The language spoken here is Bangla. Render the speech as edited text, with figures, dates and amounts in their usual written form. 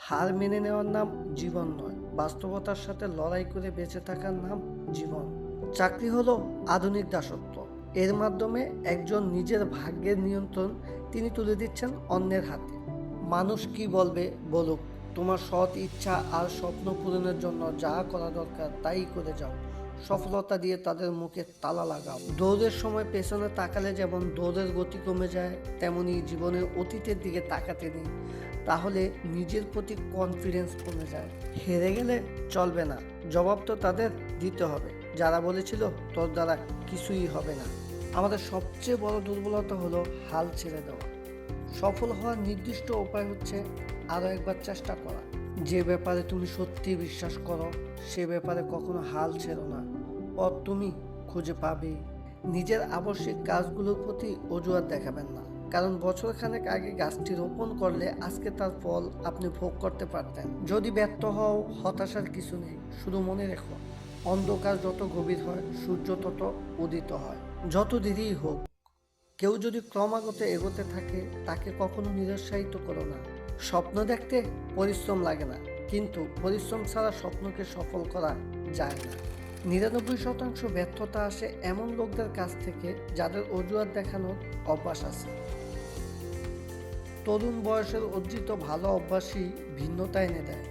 হার মেনে নেওয়ার নাম জীবন নয়, বাস্তবতার সাথে লড়াই করে বেঁচে থাকার নাম জীবন। চাকরি হলো আধুনিক দাসত্ব। এর মাধ্যমে একজন নিজের ভাগ্যের নিয়ন্ত্রণ তিনি তুলে দিচ্ছেন অন্যের হাতে। মানুষ কি বলবে বলুক, তোমার সৎ ইচ্ছা আর স্বপ্ন পূরণের জন্য যা করা দরকার তাই করে যাও। সফলতা দিয়ে তাদের মুখে তালা লাগাও। দৌড়ের সময় পেছনে তাকালে যেমন দৌড়ের গতি কমে যায়, তেমনি জীবনের অতীতের দিকে তাকাতে নেই, তাহলে নিজের প্রতি কনফিডেন্স কমে যায়। হেরে গেলে চলবে না, জবাব তো তাদের দিতে হবে যারা বলেছিল তোর দ্বারা কিছুই হবে না। আমাদের সবচেয়ে বড় দুর্বলতা হলো হাল ছেড়ে দেওয়া। সফল হওয়ার নির্দিষ্ট উপায় হচ্ছে আরও একবার চেষ্টা করা। যে ব্যাপারে তুমি সত্যি বিশ্বাস করো সে ব্যাপারে কখনো হাল ছেড়ো না, পথ তুমি খুঁজে পাবে। নিজের আবশ্যিক কাজগুলোর প্রতি অজুহাত দেখাবেন না, কারণ বছরখানেক আগে গাছটি রোপণ করলে আজকে তার ফল আপনি ভোগ করতে পারতেন। যদি ব্যর্থ হও, হতাশার কিছু নেই, শুধু মনে রেখো অন্ধকার যত গভীর হয় সূর্য তত উদিত হয়। যত দেরিই হোক, কেউ যদি ক্রমাগত এগোতে থাকে তাকে কখনো নিরুৎসাহিত করো না। স্বপ্ন দেখতে পরিশ্রম লাগে না, কিন্তু পরিশ্রম ছাড়া স্বপ্নকে সফল করা যায় না। 99% ব্যর্থতা আসে এমন লোকদের কাছ থেকে যাদের অজুহাত দেখানোর অভ্যাস আছে। তরুণ বয়সের অর্জিত ভালো অভ্যাসই ভিন্নতা এনে দেয়।